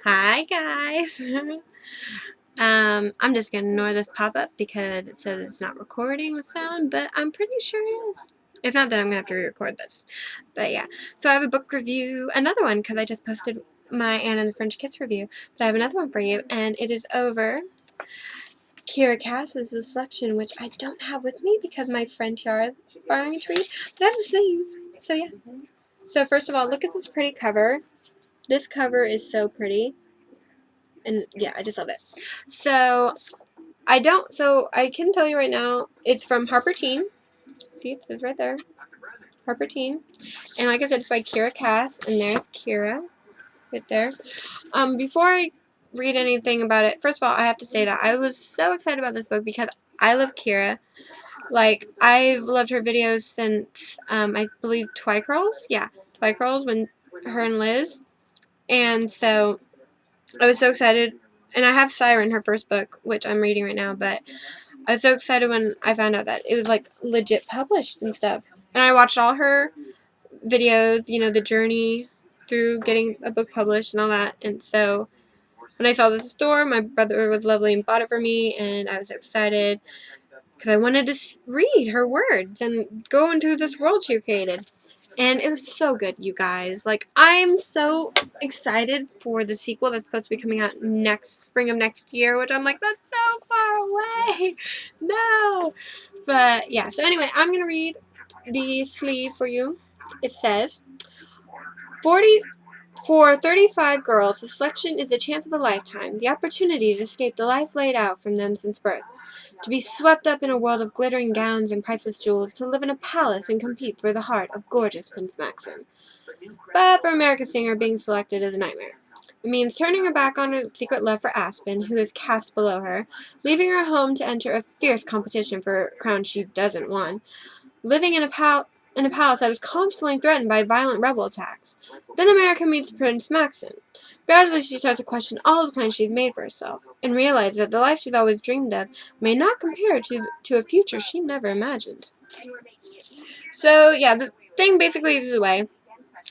Hi guys. I'm just gonna ignore this pop-up because it says it's not recording with sound, but I'm pretty sure it is. If not, then I'm gonna have to re-record this. But yeah, so I have a book review, another one because I just posted my Anne and the French Kiss review. But I have another one for you, and it is over Kiera Cass's The Selection, which I don't have with me because my friend Kiera is borrowing it to read. But I have the sleeve, so yeah. So first of all, look at this pretty cover. This cover is so pretty. And yeah, I just love it. So I can tell you right now, it's from Harper Teen. See, it says right there, Harper Teen. And like I said, it's by Kiera Cass, and there's Kiera right there. Before I read anything about it, first of all, I have to say that I was so excited about this book because I love Kiera. Like, I've loved her videos since, I believe Twycurls? Yeah, Twycurls, when her and Liz. And so, I was so excited. And I have Siren, her first book, which I'm reading right now, but I was so excited when I found out that it was, like, legit published and stuff. And I watched all her videos, you know, the journey through getting a book published and all that. And so when I saw this at the store, my brother was lovely and bought it for me, and I was so excited because I wanted to read her words and go into this world she created. And it was so good, you guys. Like, I'm so excited for the sequel that's supposed to be coming out next spring of next year, which I'm like, that's so far away. No. But, yeah. So, anyway, I'm going to read the sleeve for you. It says, 40 for 35 girls, the selection is the chance of a lifetime, the opportunity to escape the life laid out from them since birth, to be swept up in a world of glittering gowns and priceless jewels, to live in a palace and compete for the heart of gorgeous Prince Maxon. But for America Singer, being selected is a nightmare. It means turning her back on her secret love for Aspen, who is cast below her, leaving her home to enter a fierce competition for a crown she doesn't want, living in a palace that is constantly threatened by violent rebel attacks. Then America meets Prince Maxon. Gradually, she starts to question all the plans she'd made for herself, and realizes that the life she'd always dreamed of may not compare to a future she never imagined. So, yeah, the thing basically is the way.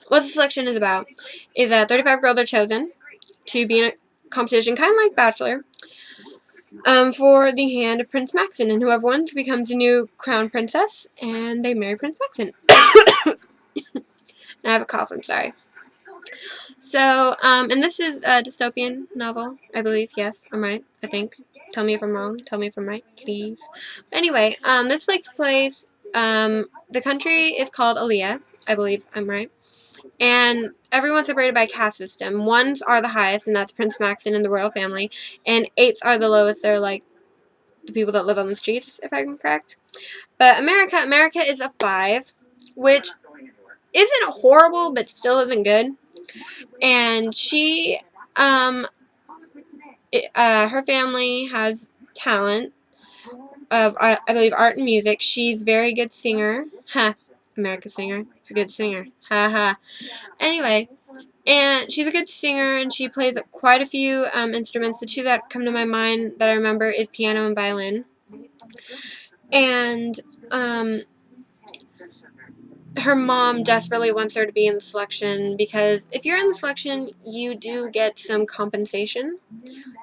What the selection is about is that 35 girls are chosen to be in a competition, kind of like Bachelor, for the hand of Prince Maxon, and whoever wins becomes a new crown princess, and they marry Prince Maxon. I have a cough, I'm sorry. So, and this is a dystopian novel, I believe. Yes, I'm right, I think. Tell me if I'm wrong. Tell me if I'm right, please. Anyway, this takes place, the country is called Aaliyah. I believe I'm right. And everyone's separated by a caste system. Ones are the highest, and that's Prince Maxon and the royal family. And eights are the lowest. They're like the people that live on the streets, if I'm correct. But America is a 5, which isn't horrible, but still isn't good. And she, her family has talent of, I believe, art and music. She's a very good singer. Ha, America Singer. It's a good singer. Ha ha. Anyway, and she's a good singer, and she plays quite a few instruments. The two that come to my mind that I remember is piano and violin. And her mom desperately wants her to be in the selection because if you're in the selection, you do get some compensation.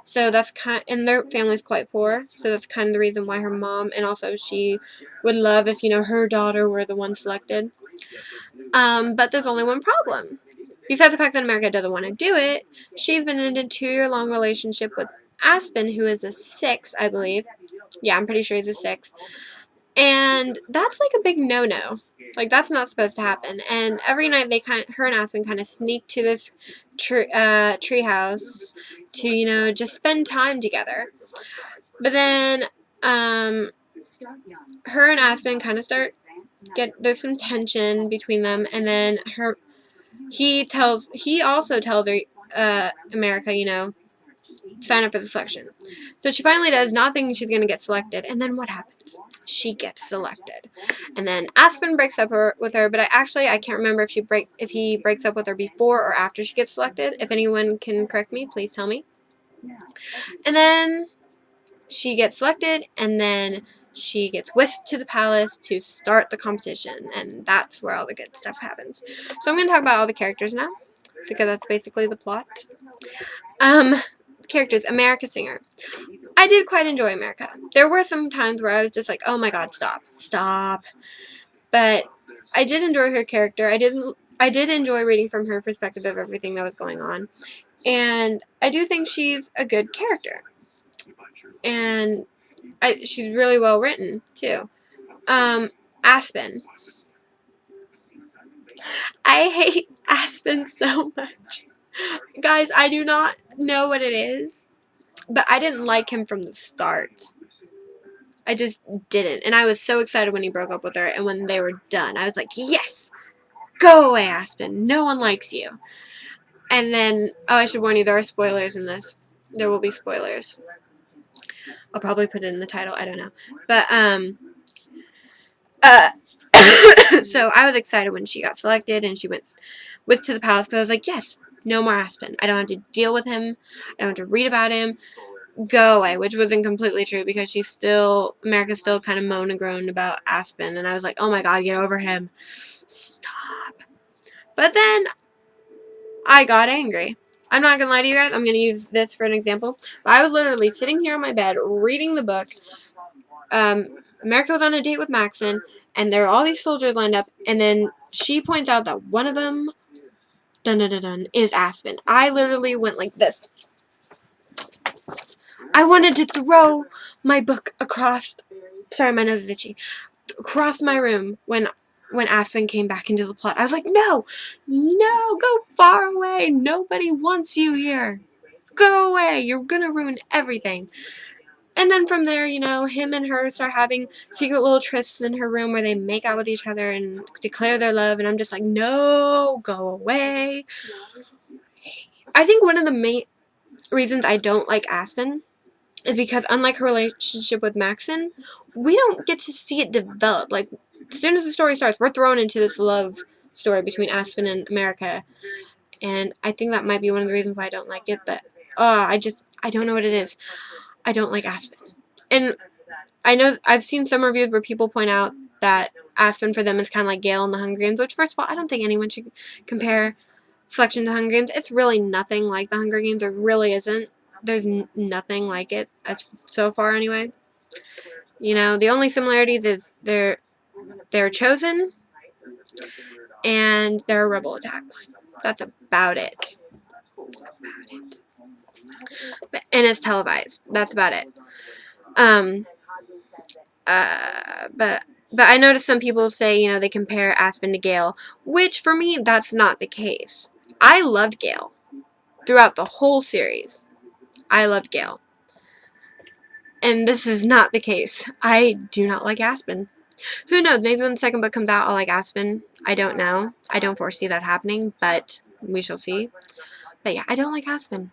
So that's and their family's quite poor, so that's kind of the reason why her mom, and also she would love if, you know, her daughter were the one selected. But there's only one problem. Besides the fact that America doesn't want to do it, she's been in a 2-year-long relationship with Aspen, who is a 6, I believe. Yeah, I'm pretty sure he's a 6. And that's like a big no-no. Like, that's not supposed to happen. And every night her and Aspen kind of sneak to this tree house to, you know, just spend time together. But then, her and Aspen kind of there's some tension between them, and then he also tells her, America, you know, sign up for the selection. So she finally does, not thinking she's going to get selected, and then what happens? She gets selected. And then Aspen breaks up with her, but I can't remember if he breaks up with her before or after she gets selected. If anyone can correct me, please tell me. And then she gets selected, and then she gets whisked to the palace to start the competition, and that's where all the good stuff happens. So I'm going to talk about all the characters now, because that's basically the plot. Um, characters, America Singer. I did quite enjoy America. There were some times where I was just like, oh my god, stop, stop. But I did enjoy her character. I did enjoy reading from her perspective of everything that was going on. And I do think she's a good character. And she's really well written, too. Aspen. I hate Aspen so much. Guys, I do not know what it is, but I didn't like him from the start. I just didn't. And I was so excited when he broke up with her, and when they were done, I was like, yes! Go away, Aspen. No one likes you. And then, oh, I should warn you, there are spoilers in this. There will be spoilers. I'll probably put it in the title. I don't know. But, uh, so I was excited when she got selected and she went to the palace because I was like, yes, no more Aspen. I don't have to deal with him. I don't have to read about him. Go away, which wasn't completely true because America still kind of moaned and groaned about Aspen. And I was like, oh my god, get over him. Stop. But then I got angry. I'm not going to lie to you guys. I'm going to use this for an example. But I was literally sitting here on my bed reading the book. America was on a date with Maxon, and there were all these soldiers lined up, and then she points out that one of them, dun dun dun dun, is Aspen. I literally went like this. I wanted to throw my book across, sorry, my nose is itchy, across my room when Aspen came back into the plot. I was like, no, no, go far away. Nobody wants you here. Go away. You're going to ruin everything. And then from there, you know, him and her start having secret little trysts in her room where they make out with each other and declare their love. And I'm just like, no, go away. I think one of the main reasons I don't like Aspen is because unlike her relationship with Maxon, we don't get to see it develop. Like, as soon as the story starts, we're thrown into this love story between Aspen and America. And I think that might be one of the reasons why I don't like it. But, I don't know what it is. I don't like Aspen. And I know I've seen some reviews where people point out that Aspen for them is kind of like Gale in the Hunger Games, which, first of all, I don't think anyone should compare Selection to Hunger Games. It's really nothing like the Hunger Games. There really isn't. There's nothing like it, so far anyway. You know, the only similarities is they're chosen and there are rebel attacks. That's about it. And it's televised. That's about it. But I noticed some people say, you know, they compare Aspen to Gale, which for me, that's not the case. I loved Gale throughout the whole series. I loved Gale. And this is not the case. I do not like Aspen. Who knows? Maybe when the second book comes out, I'll like Aspen. I don't know. I don't foresee that happening, but we shall see. But yeah, I don't like Aspen.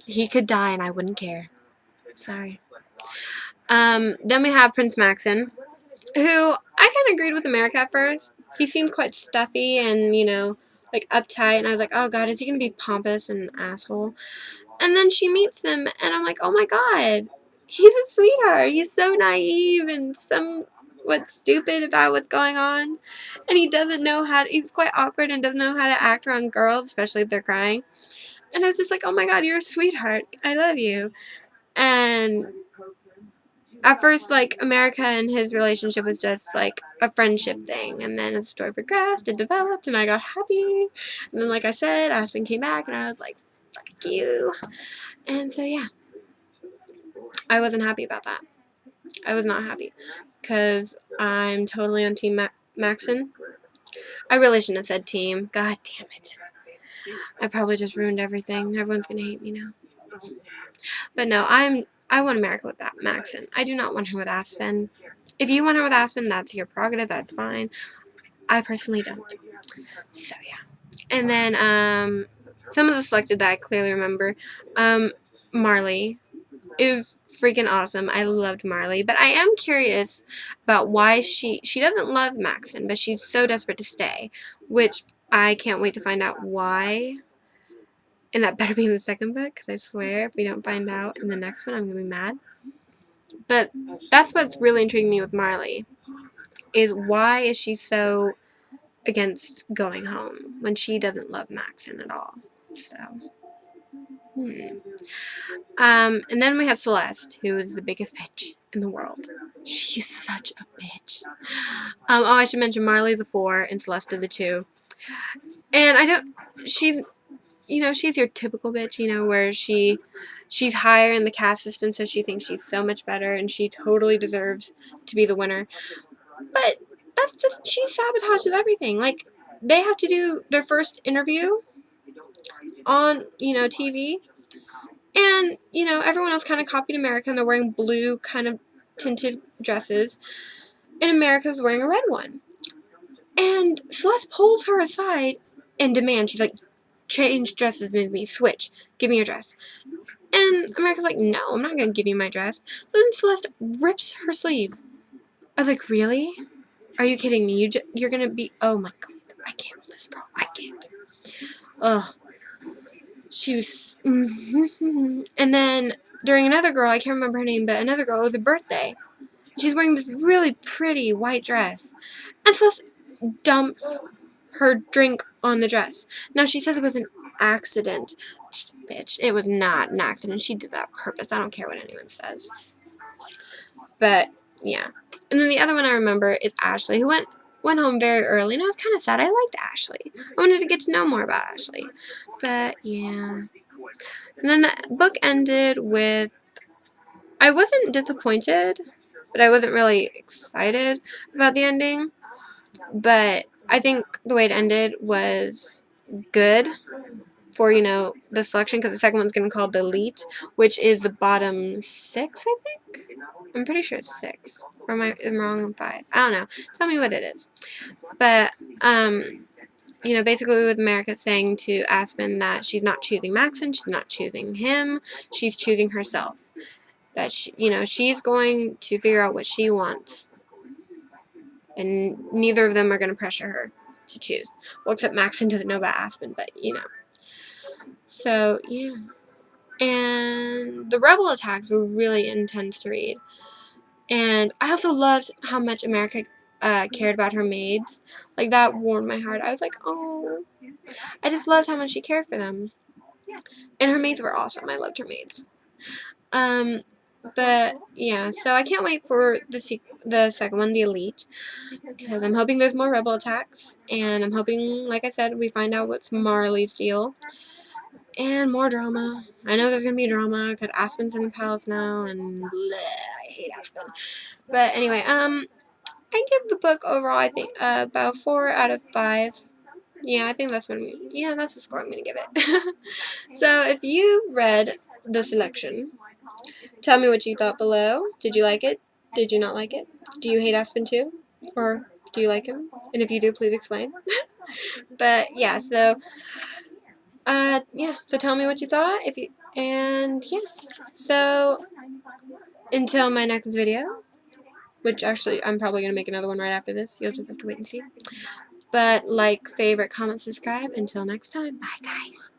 He could die and I wouldn't care. Sorry. Then we have Prince Maxon, who I kind of agreed with America at first. He seemed quite stuffy and, you know, like uptight, and I was like, oh god, is he going to be pompous and an asshole? And then she meets him, and I'm like, oh my god, he's a sweetheart. He's so naive and somewhat stupid about what's going on. And he doesn't know he's quite awkward and doesn't know how to act around girls, especially if they're crying. And I was just like, oh my god, you're a sweetheart. I love you. And at first, like, America and his relationship was just, like, a friendship thing. And then as the story progressed, it developed, and I got happy. And then, like I said, Aspen came back, and I was like, fuck you. And so, yeah. I wasn't happy about that. I was not happy. Because I'm totally on Team Maxon. I really shouldn't have said team. God damn it. I probably just ruined everything. Everyone's going to hate me now. But no, I want America with that Maxon. I do not want her with Aspen. If you want her with Aspen, that's your prerogative. That's fine. I personally don't. So yeah. And then some of the selected that I clearly remember. Marley is freaking awesome. I loved Marley. But I am curious about why she doesn't love Maxon, but she's so desperate to stay. Which I can't wait to find out why. And that better be in the second book, because I swear if we don't find out in the next one, I'm going to be mad. But that's what's really intriguing me with Marley, is why is she so against going home when she doesn't love Maxon at all. So Hmm. And then we have Celeste, who is the biggest bitch in the world. She's such a bitch. Oh, I should mention Marley the 4 and Celeste the 2. And I don't, she, she's your typical bitch, where she's higher in the caste system, so she thinks she's so much better, and she totally deserves to be the winner. But that's just, she sabotages everything. Like, they have to do their first interview on, TV, and, everyone else kind of copied America, and they're wearing blue kind of tinted dresses, and America's wearing a red one. And Celeste pulls her aside and demands, she's like, change dresses with me, switch, give me your dress. And America's like, no, I'm not going to give you my dress. So then Celeste rips her sleeve. I was like, really? Are you kidding me? You're going to be, oh my god, I can't with this girl, I can't. Ugh. She was, and then during another girl, I can't remember her name, but another girl, it was her birthday. She's wearing this really pretty white dress. And Celeste dumps her drink on the dress. Now, she says it was an accident. Bitch, it was not an accident. She did that on purpose. I don't care what anyone says. But, yeah. And then the other one I remember is Ashley, who went home very early, and I was kind of sad. I liked Ashley. I wanted to get to know more about Ashley. But, yeah. And then the book ended with, I wasn't disappointed, but I wasn't really excited about the ending. But I think the way it ended was good for, the selection, because the second one's going to be called The Elite, which is the bottom 6, I think? I'm pretty sure it's 6. Or am I wrong on 5? I don't know. Tell me what it is. But, basically with America saying to Aspen that she's not choosing Maxon, she's not choosing him, she's choosing herself. That, she's going to figure out what she wants. And neither of them are going to pressure her to choose. Well, except Maxon doesn't know about Aspen, but, So, yeah. And the Rebel attacks were really intense to read. And I also loved how much America cared about her maids. Like, that warmed my heart. I was like, oh. I just loved how much she cared for them. And her maids were awesome. I loved her maids. But, yeah. So, I can't wait for the second one, The Elite. Because I'm hoping there's more Rebel attacks. And I'm hoping, like I said, we find out what's Marley's deal. And more drama. I know there's going to be drama because Aspen's in the palace now, and bleh, I hate Aspen. But anyway, I give the book overall, I think, about 4 out of 5. Yeah, I think that's that's the score I'm going to give it. So, if you read the selection, tell me what you thought below. Did you like it? Did you not like it? Do you hate Aspen too? Or do you like him? And if you do, please explain. But, yeah, so... so tell me what you thought, so, until my next video, which actually, I'm probably going to make another one right after this, you'll just have to wait and see, but like, favorite, comment, subscribe, until next time, bye guys.